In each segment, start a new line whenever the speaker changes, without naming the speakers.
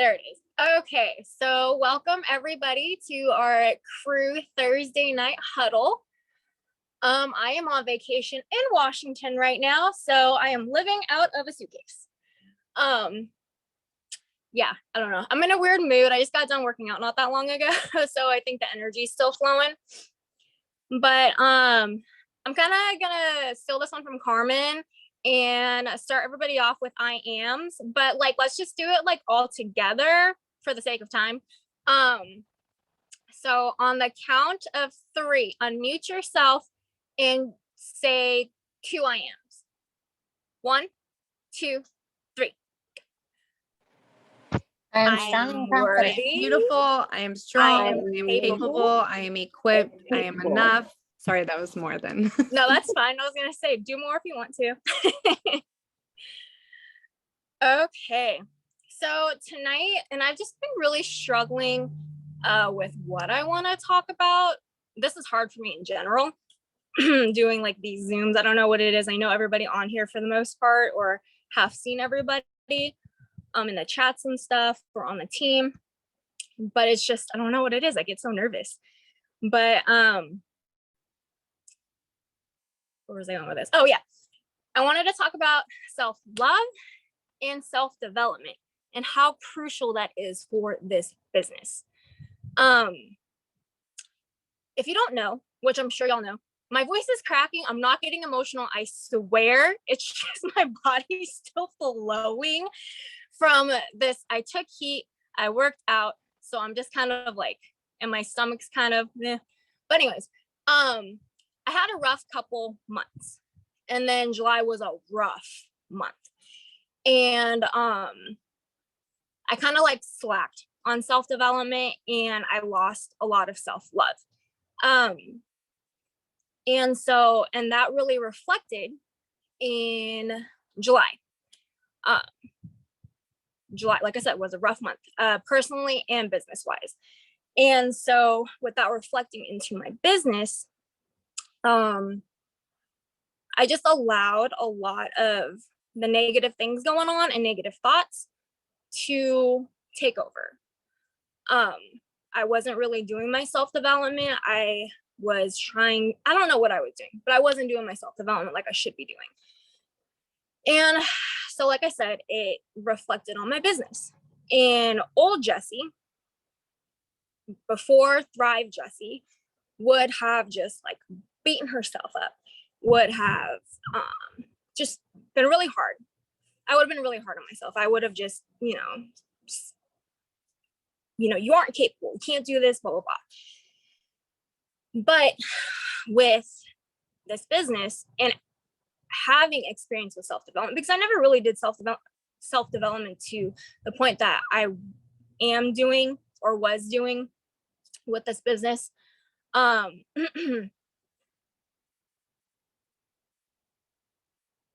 There it is. Okay, so welcome everybody to our crew Thursday night huddle. I am on vacation in Washington right now, so I am living out of a suitcase. Yeah, I don't know. I'm in a weird mood. I just got done working out not that long ago, so I think the energy's still flowing. But I'm kind of gonna steal this one from Carmen and start everybody off with I ams, but like let's just do it like all together for the sake of time. So on the count of 3, unmute yourself and say 2 I ams. 1, 2, 3.
I am strong, confident,
beautiful. I am strong. I am capable. I am equipped. I am enough. Sorry, that was more than.
No, that's fine. I was gonna say, do more if you want to. Okay, so tonight, and I've just been really struggling with what I want to talk about. This is hard for me in general, doing like these Zooms. I don't know what it is. I know everybody on here for the most part, or have seen everybody in the chats and stuff, or on the team, but it's just, I don't know what it is. I get so nervous. But where was I going with this? Oh yeah, I wanted to talk about self-love and self-development and how crucial that is for this business. If you don't know, which I'm sure y'all know, my voice is cracking. I'm not getting emotional. I swear. It's just my body's still flowing from this. I took heat, I worked out. So I'm just kind of like, and my stomach's kind of, eh. But anyways, I had a rough couple months, and then July was a rough month. And I kind of like slacked on self-development, and I lost a lot of self-love. And that really reflected in July. July, like I said, was a rough month, personally and business-wise. And so with that reflecting into my business, I just allowed a lot of the negative things going on and negative thoughts to take over. I wasn't really doing my self-development. I was trying, I don't know what I was doing, but I wasn't doing my self-development like I should be doing. And so, like I said, it reflected on my business. And old Jessi, before Thrive Jessi, would have just like beaten herself up, would have just been really hard. I would have been really hard on myself. I would have just, you aren't capable, you can't do this, blah, blah, blah. But with this business and having experience with self-development, because I never really did self-development to the point that I am doing or was doing with this business.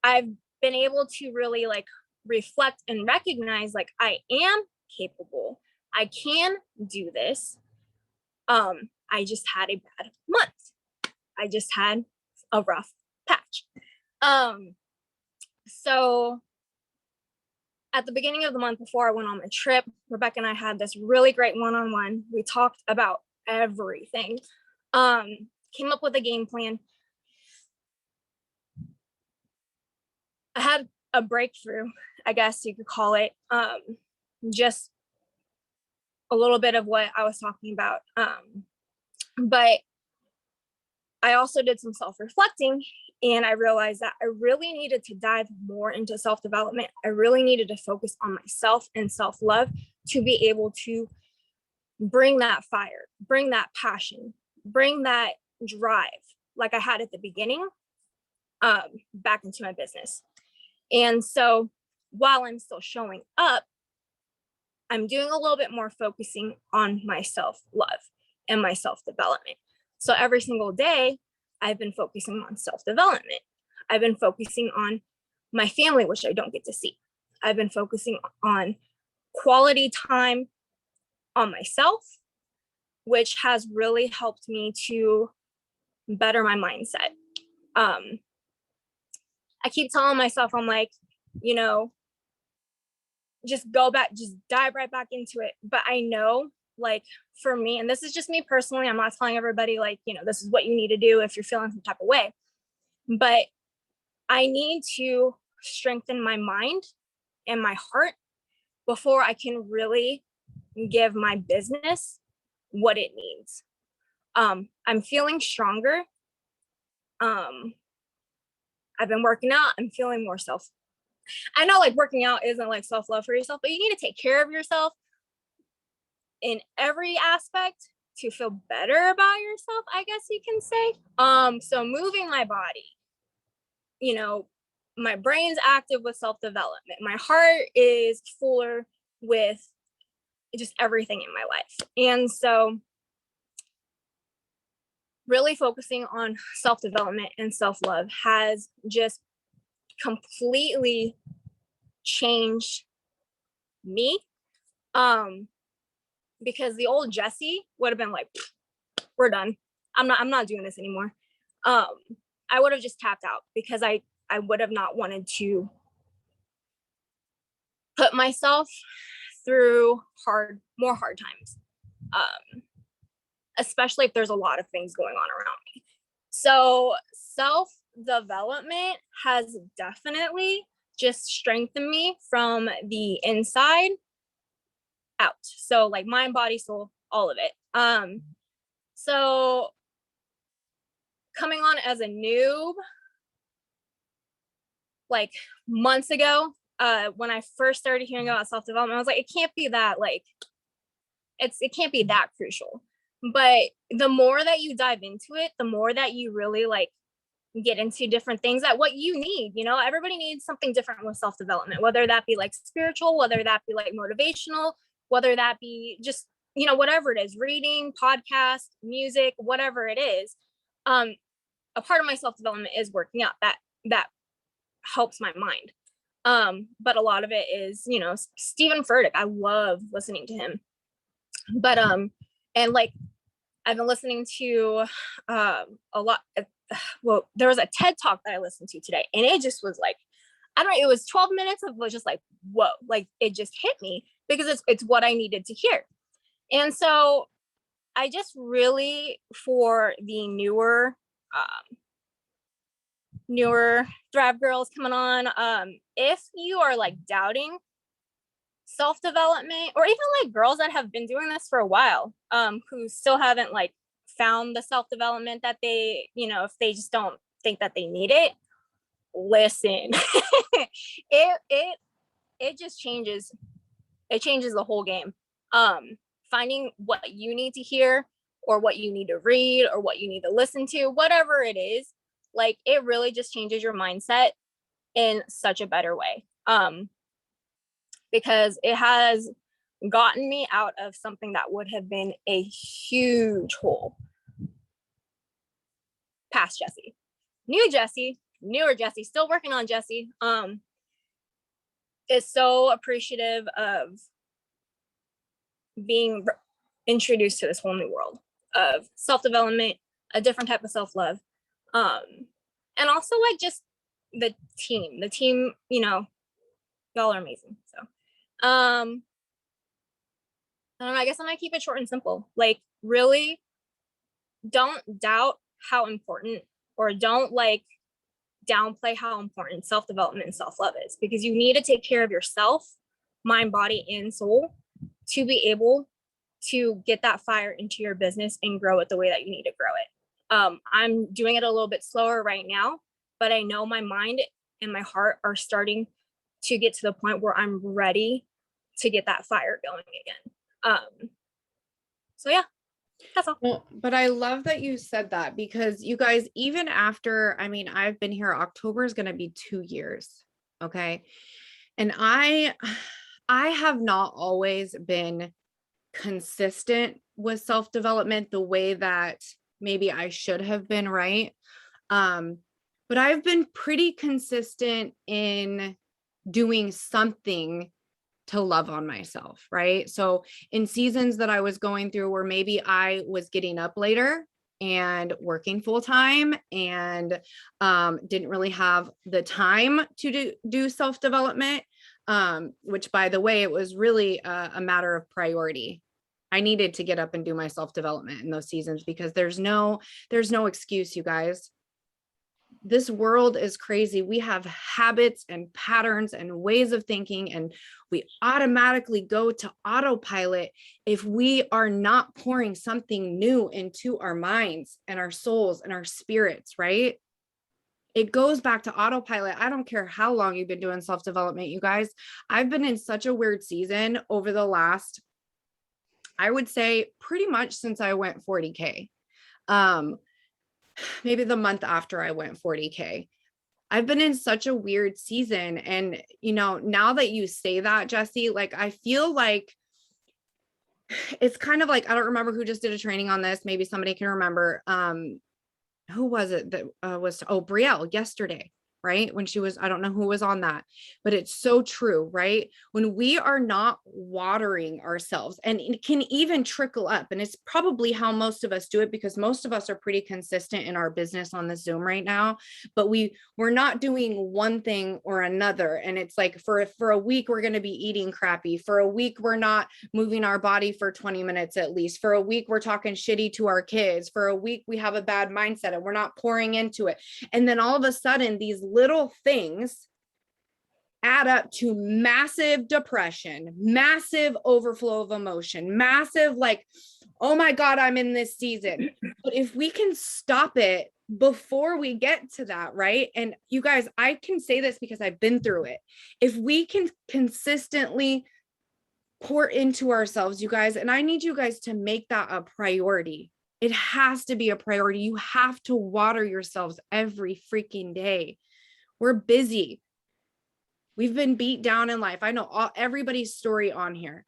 I've been able to really like reflect and recognize like I am capable. I can do this. I just had a bad month. I just had a rough patch. So at the beginning of the month before I went on my trip, Rebecca and I had this really great one-on-one. We talked about everything. Came up with a game plan. I had a breakthrough, I guess you could call it. Just a little bit of what I was talking about. But I also did some self-reflecting, and I realized that I really needed to dive more into self-development. I really needed to focus on myself and self-love to be able to bring that fire, bring that passion, bring that drive like I had at the beginning back into my business. And so while I'm still showing up, I'm doing a little bit more focusing on my self-love and my self-development. So every single day, I've been focusing on self-development. I've been focusing on my family, which I don't get to see. I've been focusing on quality time on myself, which has really helped me to better my mindset. I keep telling myself, I'm like, just go back, just dive right back into it. But I know, like, for me, and this is just me personally, I'm not telling everybody, like, you know, this is what you need to do if you're feeling some type of way, but I need to strengthen my mind and my heart before I can really give my business what it needs. I'm feeling stronger. I've been working out. I'm feeling more I know, like, working out isn't like self-love for yourself, but you need to take care of yourself in every aspect to feel better about yourself, I guess you can say. So moving my body, you know, my brain's active with self-development. My heart is fuller with just everything in my life. And so really focusing on self-development and self-love has just completely changed me. Because the old Jessi would have been like, we're done. I'm not doing this anymore. I would have just tapped out because I would have not wanted to put myself through more hard times. Especially if there's a lot of things going on around me. So self-development has definitely just strengthened me from the inside out. So like mind, body, soul, all of it. So coming on as a noob, like months ago, when I first started hearing about self-development, I was like, it can't be that, like, it can't be that crucial. But the more that you dive into it, the more that you really like get into different things that what you need, you know, everybody needs something different with self-development, whether that be like spiritual, whether that be like motivational, whether that be just, you know, whatever it is, reading, podcast, music, whatever it is. A part of my self-development is working out. That helps my mind. But a lot of it is, you know, Stephen Furtick. I love listening to him. But and like I've been listening to a lot. Well, there was a TED talk that I listened to today, and it just was like, I don't know, it was 12 minutes of just like, whoa, like it just hit me because it's what I needed to hear. And so I just really, for the newer Thrive girls coming on, if you are like doubting self-development, or even like girls that have been doing this for a while, who still haven't like found the self-development that they, you know, if they just don't think that they need it, listen. it just changes the whole game. Finding what you need to hear, or what you need to read, or what you need to listen to, whatever it is, like it really just changes your mindset in such a better way. Because it has gotten me out of something that would have been a huge hole. Past Jessi, newer Jessi, still working on Jessi, is so appreciative of being introduced to this whole new world of self-development, a different type of self-love, and also like just the team, you know, y'all are amazing. So I don't know, I guess I'm gonna keep it short and simple. Like, really don't doubt how important, or don't like downplay how important self-development and self-love is, because you need to take care of yourself, mind, body, and soul, to be able to get that fire into your business and grow it the way that you need to grow it. I'm doing it a little bit slower right now, but I know my mind and my heart are starting to get to the point where I'm ready to get that fire going again. So yeah, that's all.
Well, but I love that you said that, because you guys, even after, I mean, I've been here, October is going to be 2 years. Okay. And I have not always been consistent with self-development the way that maybe I should have been, right? But I've been pretty consistent in doing something to love on myself, right? So in seasons that I was going through where maybe I was getting up later and working full time and didn't really have the time to do self-development, which by the way, it was really a matter of priority. I needed to get up and do my self-development in those seasons because there's no excuse, you guys. This world is crazy. We have habits and patterns and ways of thinking, and we automatically go to autopilot if we are not pouring something new into our minds and our souls and our spirits, right? It goes back to autopilot. I don't care how long you've been doing self-development, you guys. I've been in such a weird season over the last, I would say pretty much since I went 40K. Maybe the month after I went 40K. I've been in such a weird season. And, you know, now that you say that, Jessi, like, I feel like it's kind of like, I don't remember who just did a training on this. Maybe somebody can remember. Who was it that Brielle yesterday, right? When she was, I don't know who was on that, but it's so true, right? When we are not watering ourselves, and it can even trickle up, and it's probably how most of us do it because most of us are pretty consistent in our business on the Zoom right now, but we're not doing one thing or another. And it's like for a week, we're going to be eating crappy. For a week, we're not moving our body for 20 minutes at least. For a week, we're talking shitty to our kids. For a week, we have a bad mindset and we're not pouring into it. And then all of a sudden, these little things add up to massive depression, massive overflow of emotion, massive like, oh my God, I'm in this season. But if we can stop it before we get to that, right? And you guys, I can say this because I've been through it. If we can consistently pour into ourselves, you guys, and I need you guys to make that a priority. It has to be a priority. You have to water yourselves every freaking day. We're busy. We've been beat down in life. I know everybody's story on here.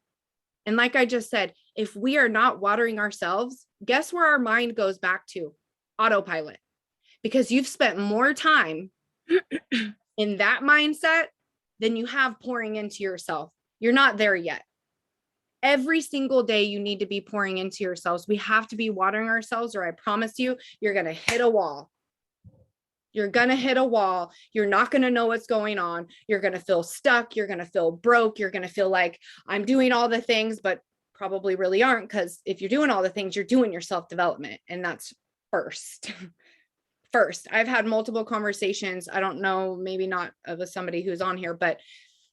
And like I just said, if we are not watering ourselves, guess where our mind goes back to? Autopilot. Because you've spent more time in that mindset than you have pouring into yourself. You're not there yet. Every single day you need to be pouring into yourselves. We have to be watering ourselves, or I promise you, you're going to hit a wall. You're going to hit a wall. You're not going to know what's going on. You're going to feel stuck. You're going to feel broke. You're going to feel like I'm doing all the things, but probably really aren't. Because if you're doing all the things, you're doing your self-development. And that's first. First, I've had multiple conversations. I don't know, maybe not with somebody who's on here, but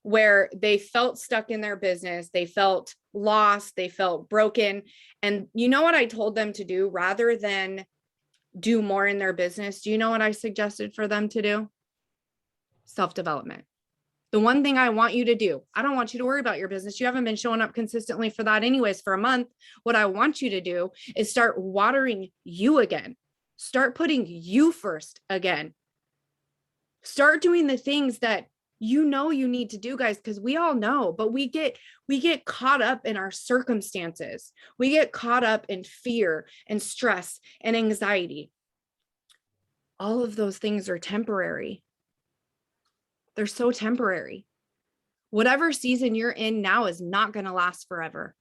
where they felt stuck in their business. They felt lost. They felt broken. And you know what I told them to do rather than do more in their business? Do you know what I suggested for them to do? Self-development. The one thing I want you to do, I don't want you to worry about your business. You haven't been showing up consistently for that anyways for a month. What I want you to do is start watering you again. Start putting you first again. Start doing the things that you know you need to do, guys, because we all know, but we get caught up in our circumstances. We get caught up in fear and stress and anxiety. All of those things are temporary. They're so temporary. Whatever season you're in now is not going to last forever.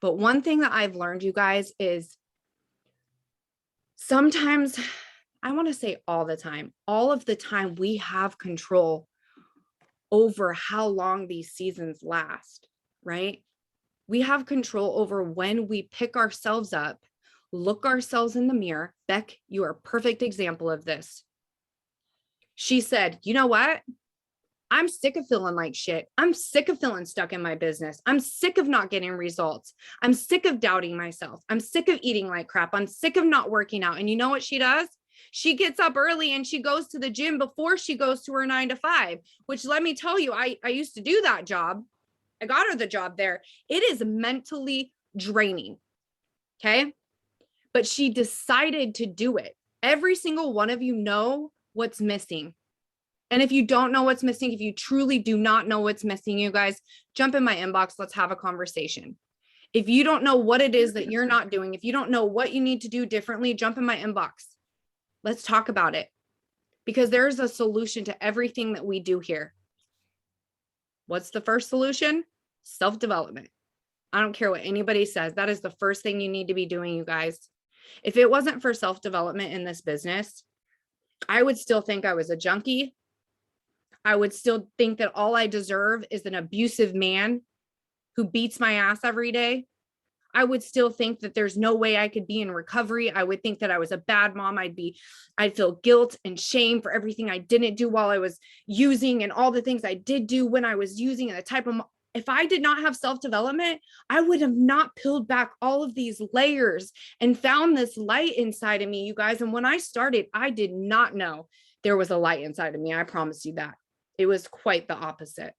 But one thing that I've learned, you guys, is sometimes, I want to say all of the time, we have control over how long these seasons last, right? We have control over when we pick ourselves up, look ourselves in the mirror. Beck, you are a perfect example of this. She said, you know what? I'm sick of feeling like shit. I'm sick of feeling stuck in my business. I'm sick of not getting results. I'm sick of doubting myself. I'm sick of eating like crap. I'm sick of not working out. And you know what she does? She gets up early and she goes to the gym before she goes to her 9 to 5, which let me tell you, I used to do that job. I got her the job there. It is mentally draining. Okay. But she decided to do it. Every single one of you know what's missing. And if you don't know what's missing, if you truly do not know what's missing, you guys, jump in my inbox. Let's have a conversation. If you don't know what it is that you're not doing, if you don't know what you need to do differently, jump in my inbox. Let's talk about it, because there's a solution to everything that we do here. What's the first solution? Self-development. I don't care what anybody says. That is the first thing you need to be doing, you guys. If it wasn't for self-development in this business, I would still think I was a junkie. I would still think that all I deserve is an abusive man who beats my ass every day. I would still think that there's no way I could be in recovery. I would think that I was a bad mom. I'd feel guilt and shame for everything I didn't do while I was using and all the things I did do when I was using, and the type of, if I did not have self-development, I would have not peeled back all of these layers and found this light inside of me, you guys. And when I started, I did not know there was a light inside of me. I promise you that. It was quite the opposite.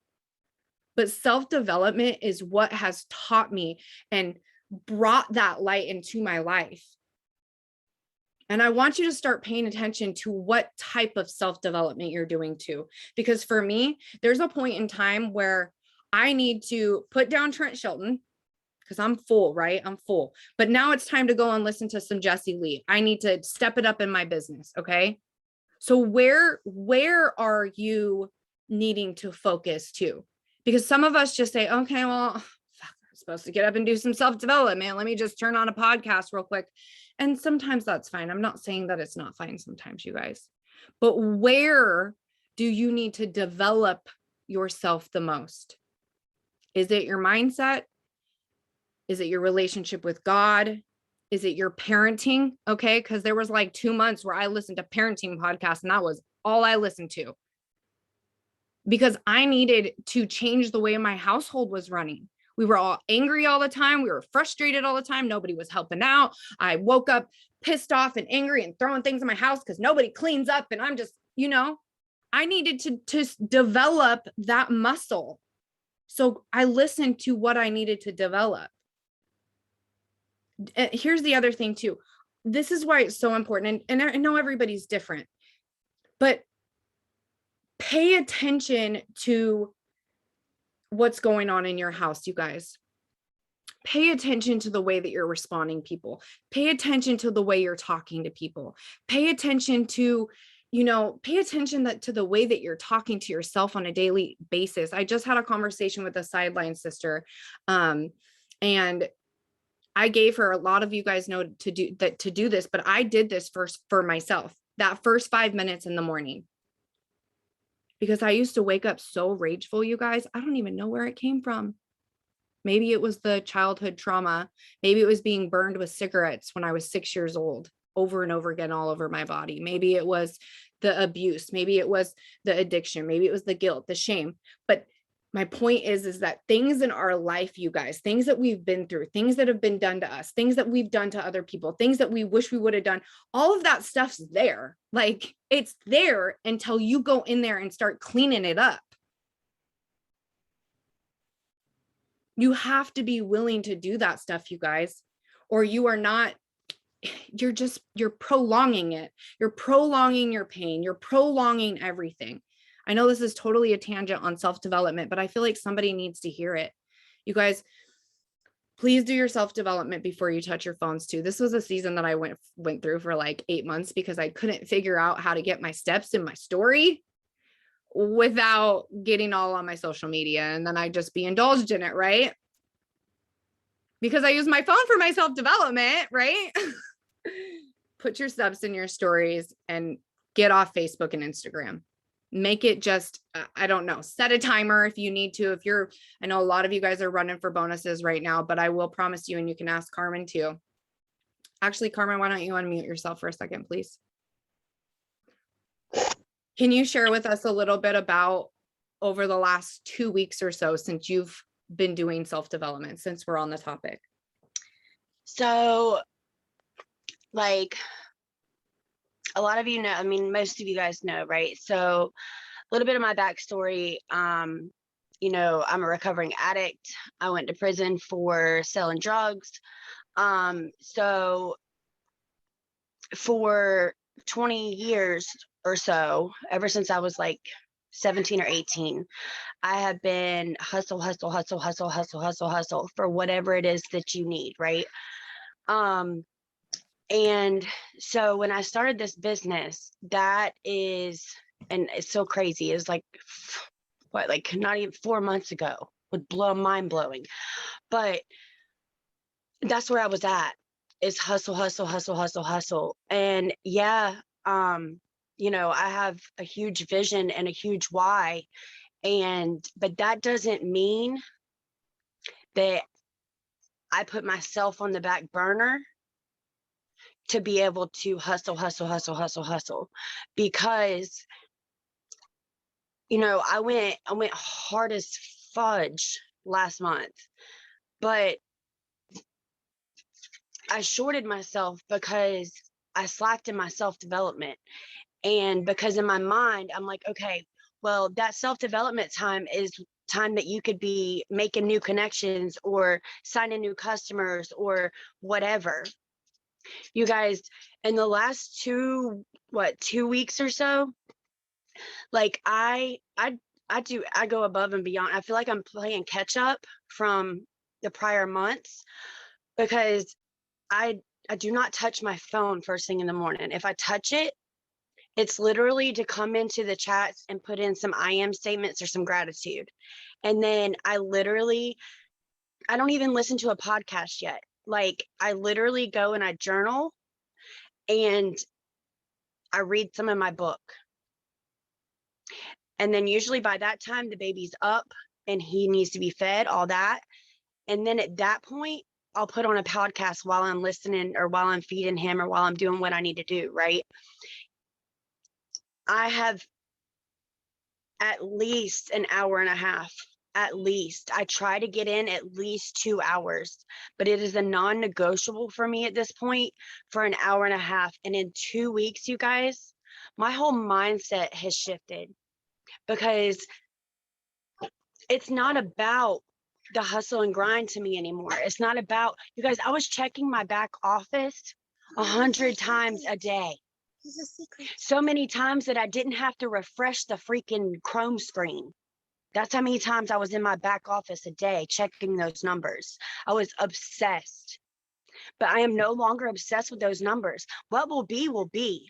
But self-development is what has taught me and brought that light into my life. And I want you to start paying attention to what type of self-development you're doing too. Because for me, there's a point in time where I need to put down Trent Shelton because I'm full, right? I'm full. But now it's time to go and listen to some Jessi Lee. I need to step it up in my business. Okay. So where are you needing to focus to? Because some of us just say, okay, well, supposed to get up and do some self-development. Let me just turn on a podcast real quick. And sometimes that's fine. I'm not saying that it's not fine sometimes, you guys. But where do you need to develop yourself the most? Is it your mindset? Is it your relationship with God? Is it your parenting? Okay, because there was like 2 months where I listened to parenting podcasts and that was all I listened to. Because I needed to change the way my household was running. We were all angry all the time. We were frustrated all the time. Nobody was helping out. I woke up pissed off and angry and throwing things in my house because nobody cleans up. And I'm just, I needed to develop that muscle. So I listened to what I needed to develop. And here's the other thing too. This is why it's so important. And I know everybody's different, but pay attention to what's going on in your house, you guys. Pay attention to the way that you're responding people. Pay attention to the way you're talking to people. Pay attention to, to the way that you're talking to yourself on a daily basis. I just had a conversation with a sideline sister, and I gave her, a lot of you guys know to do this, but I did this first for myself, that first 5 minutes in the morning. Because I used to wake up so rageful, you guys. I don't even know where it came from. Maybe it was the childhood trauma. Maybe it was being burned with cigarettes when I was 6 years old, over and over again, all over my body. Maybe it was the abuse. Maybe it was the addiction. Maybe it was the guilt, the shame. But my point is that things in our life, you guys, things that we've been through, things that have been done to us, things that we've done to other people, things that we wish we would have done, all of that stuff's there. Like, it's there until you go in there and start cleaning it up. You have to be willing to do that stuff, you guys, or you are not, you're prolonging it. You're prolonging your pain. You're prolonging everything. I know this is totally a tangent on self-development, but I feel like somebody needs to hear it. You guys, please do your self-development before you touch your phones too. This was a season that I went through for like 8 months because I couldn't figure out how to get my steps in my story without getting all on my social media. And then I just be indulged in it, right? Because I use my phone for my self-development, right? Put your steps in your stories and get off Facebook and Instagram. Make it just, I don't know, set a timer if you need to. I know a lot of you guys are running for bonuses right now, but I will promise you, and you can ask Carmen too. Actually, Carmen, why don't you unmute yourself for a second, please? Can you share with us a little bit about over the last 2 weeks or so since you've been doing self-development, since we're on the topic?
So, like, a lot of you know, I mean, most of you guys know, right? So a little bit of my backstory, I'm a recovering addict. I went to prison for selling drugs. So for 20 years or so, ever since I was like 17 or 18, I have been hustle for whatever it is that you need, right? And so when I started this business, and it's so crazy, it's like, not even 4 months ago, would blow, mind blowing. But that's where I was at, is hustle. And yeah, you know, I have a huge vision and a huge why. But that doesn't mean that I put myself on the back burner to be able to hustle, because, you know, I went hard as fudge last month, but I shorted myself because I slacked in my self-development. And because in my mind, I'm like, okay, well, that self-development time is time that you could be making new connections or signing new customers or whatever. You guys, in the last 2 weeks or so, like I go above and beyond. I feel like I'm playing catch up from the prior months, because I I do not touch my phone first thing in the morning. If I touch it, it's literally to come into the chats and put in some I am statements or some gratitude. And then I don't even listen to a podcast yet. Like, I literally go and I journal and I read some of my book. And then usually by that time, the baby's up and he needs to be fed, all that. And then at that point, I'll put on a podcast while I'm listening or while I'm feeding him or while I'm doing what I need to do, right? I have at least an hour and a half. At least. I try to get in at least 2 hours, but it is a non-negotiable for me at this point for an hour and a half. And in 2 weeks, you guys, my whole mindset has shifted, because it's not about the hustle and grind to me anymore. It's not about, you guys, I was checking my back office 100 times a day. So many times that I didn't have to refresh the freaking Chrome screen. That's how many times I was in my back office a day checking those numbers. I was obsessed, but I am no longer obsessed with those numbers. What will be, will be.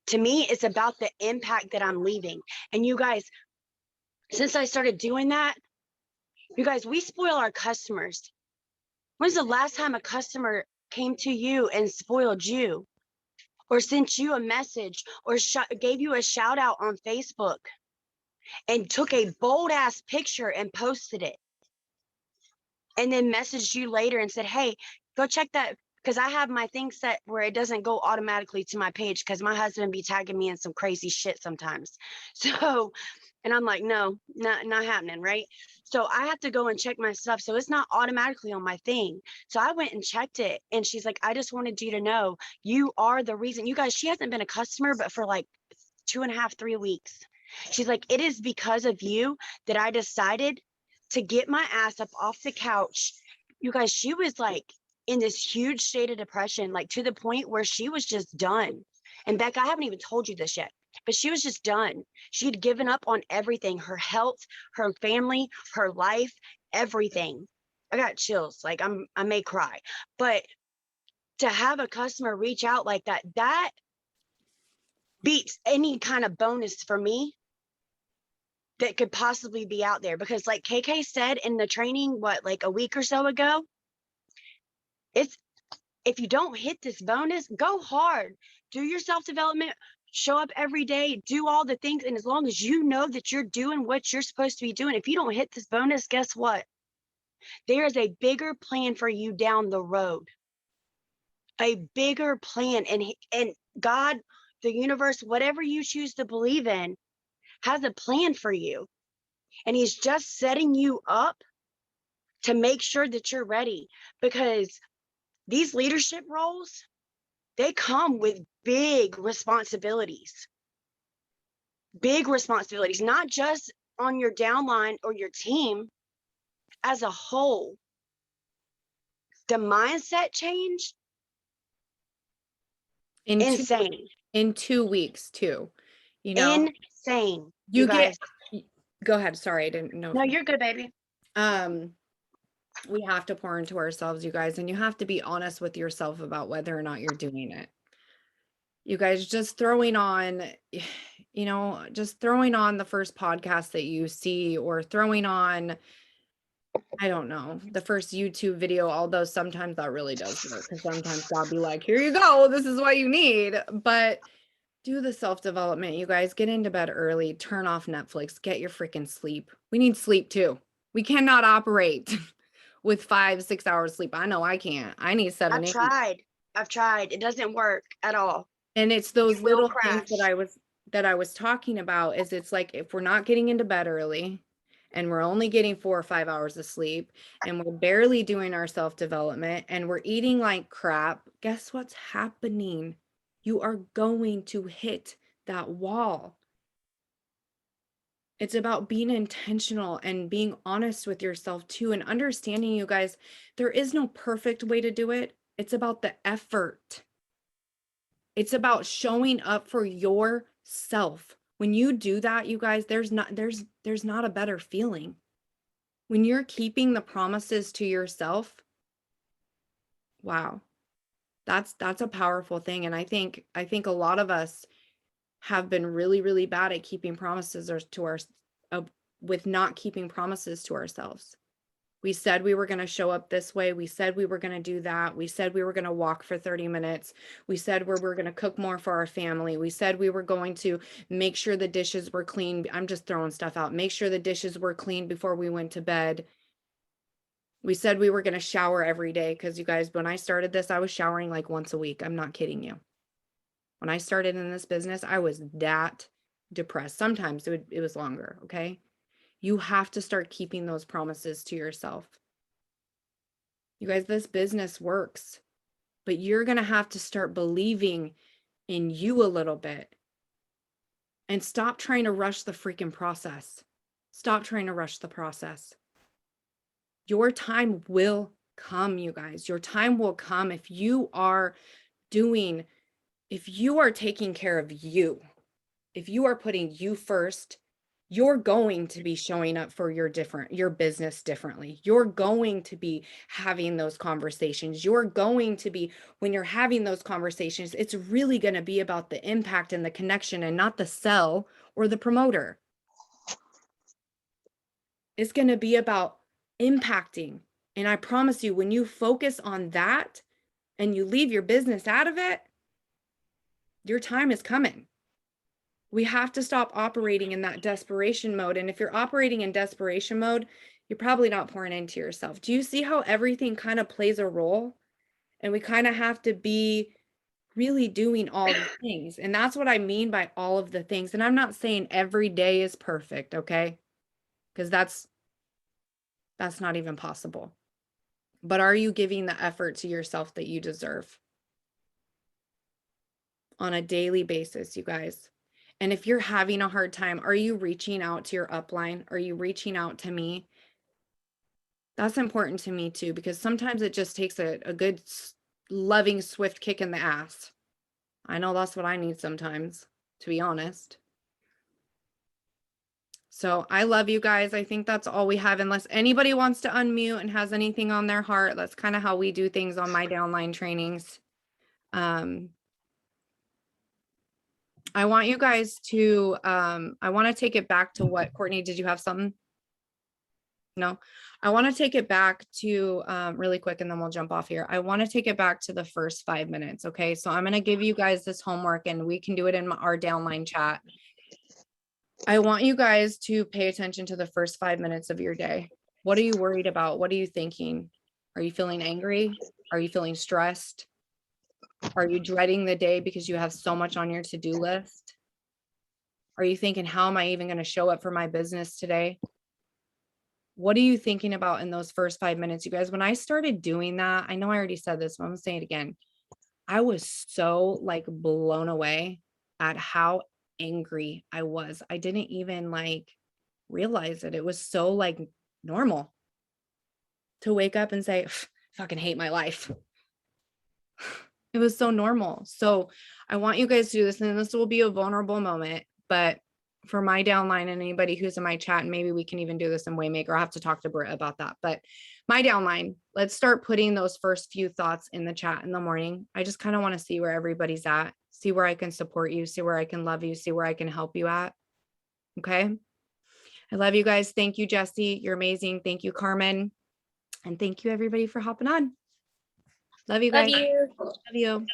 To me, it's about the impact that I'm leaving. And you guys, since I started doing that, you guys, we spoil our customers. When's the last time a customer came to you and spoiled you, or sent you a message, or gave you a shout out on Facebook and took a bold ass picture and posted it, and then messaged you later and said, hey, go check that? Because I have my thing set where it doesn't go automatically to my page, because my husband be tagging me in some crazy shit sometimes. So, and I'm like, no, not happening, right? So I have to go and check my stuff. So it's not automatically on my thing. So I went and checked it. And she's like, I just wanted you to know you are the reason. You guys, she hasn't been a customer, but for like 2.5, 3 weeks. She's like, it is because of you that I decided to get my ass up off the couch. You guys, she was like in this huge state of depression, like to the point where she was just done. And Beck, I haven't even told you this yet, but she was just done. She'd given up on everything, her health, her family, her life, everything. I got chills. Like I may cry, but to have a customer reach out like that, that beats any kind of bonus for me that could possibly be out there. Because like KK said in the training, like a week or so ago, it's, if you don't hit this bonus, go hard, do your self-development, show up every day, do all the things. And as long as you know that you're doing what you're supposed to be doing, if you don't hit this bonus, guess what? There is a bigger plan for you down the road, a bigger plan. And God, the universe, whatever you choose to believe in, has a plan for you. And he's just setting you up to make sure that you're ready, because these leadership roles, they come with big responsibilities, not just on your downline or your team as a whole. The mindset change, insane.
In 2 weeks too, you know,
Insane.
you
guys.
Go ahead. Sorry, I didn't know.
No, you're good, baby.
We have to pour into ourselves, you guys, and you have to be honest with yourself about whether or not you're doing it. You guys, just throwing on, just throwing on the first podcast that you see, or throwing on, I don't know, the first YouTube video, although sometimes that really does work, because sometimes God be like, here you go, this is what you need. But Do the self-development, you guys. Get into bed early, turn off Netflix, get your freaking sleep. We need sleep too. We cannot operate with 5-6 hours sleep. I know I can't. I need 7,
I've
8.
tried. I've tried. It doesn't work at all.
And it's
You
those
will
little things
crash.
that I was talking about, is it's like, if we're not getting into bed early and we're only getting 4 or 5 hours of sleep and we're barely doing our self-development and we're eating like crap, guess what's happening? You are going to hit that wall. It's about being intentional and being honest with yourself too, and understanding, you guys, there is no perfect way to do it. It's about the effort. It's about showing up for yourself. When you do that, you guys, there's not a better feeling. When you're keeping the promises to yourself, wow. That's a powerful thing. And I think a lot of us have been really, really bad at keeping promises with not keeping promises to ourselves. We said we were going to show up this way. We said we were going to do that. We said we were going to walk for 30 minutes. We said we were going to cook more for our family. We said we were going to make sure the dishes were clean. I'm just throwing stuff out. Make sure the dishes were clean before we went to bed. We said we were going to shower every day, because you guys, when I started this, I was showering like once a week. I'm not kidding you. When I started in this business, I was that depressed. Sometimes it was longer, okay? You have to start keeping those promises to yourself. You guys, this business works, but you're going to have to start believing in you a little bit and stop trying to rush the freaking process. Stop trying to rush the process. Your time will come, you guys. Your time will come if you are taking care of you, if you are putting you first. You're going to be showing up for your business differently. You're going to be having those conversations. When you're having those conversations, it's really going to be about the impact and the connection, and not the sell or the promoter. It's going to be about impacting. And I promise you, when you focus on that and you leave your business out of it, your time is coming. We have to stop operating in that desperation mode. And if you're operating in desperation mode, you're probably not pouring into yourself. Do you see how everything kind of plays a role? And we kind of have to be really doing all the things. And that's what I mean by all of the things. And I'm not saying every day is perfect, okay? Because that's not even possible. But are you giving the effort to yourself that you deserve on a daily basis, you guys? And if you're having a hard time, are you reaching out to your upline? Are you reaching out to me? That's important to me too, because sometimes it just takes a good, loving, swift kick in the ass. I know that's what I need sometimes, to be honest. So I love you guys. I think that's all we have, unless anybody wants to unmute and has anything on their heart. That's kind of how we do things on my downline trainings. I want you guys to, I want to take it back to what, Courtney, did you have something? No, I want to take it back to really quick, and then we'll jump off here. I want to take it back to the first 5 minutes. Okay. So I'm going to give you guys this homework, and we can do it in our downline chat. I want you guys to pay attention to the first 5 minutes of your day. What are you worried about? What are you thinking? Are you feeling angry? Are you feeling stressed? Are you dreading the day because you have so much on your to-do list? Are you thinking, how am I even going to show up for my business today? What are you thinking about in those first 5 minutes, you guys? When I started doing that, I know I already said this, but I'm gonna say it again. I was so like blown away at how angry I was. I didn't even like realize it. It was so like normal to wake up and say, fucking hate my life. It was so normal. So I want you guys to do this, and this will be a vulnerable moment, but for my downline and anybody who's in my chat, and maybe we can even do this in Waymaker. I'll have to talk to Britt about that. But my downline, let's start putting those first few thoughts in the chat in the morning. I just kind of want to see where everybody's at, see where I can support you, see where I can love you, see where I can help you at. Okay. I love you guys. Thank you, Jessi. You're amazing. Thank you, Carmen. And thank you everybody for hopping on. Love you guys.
Love you.
Love you.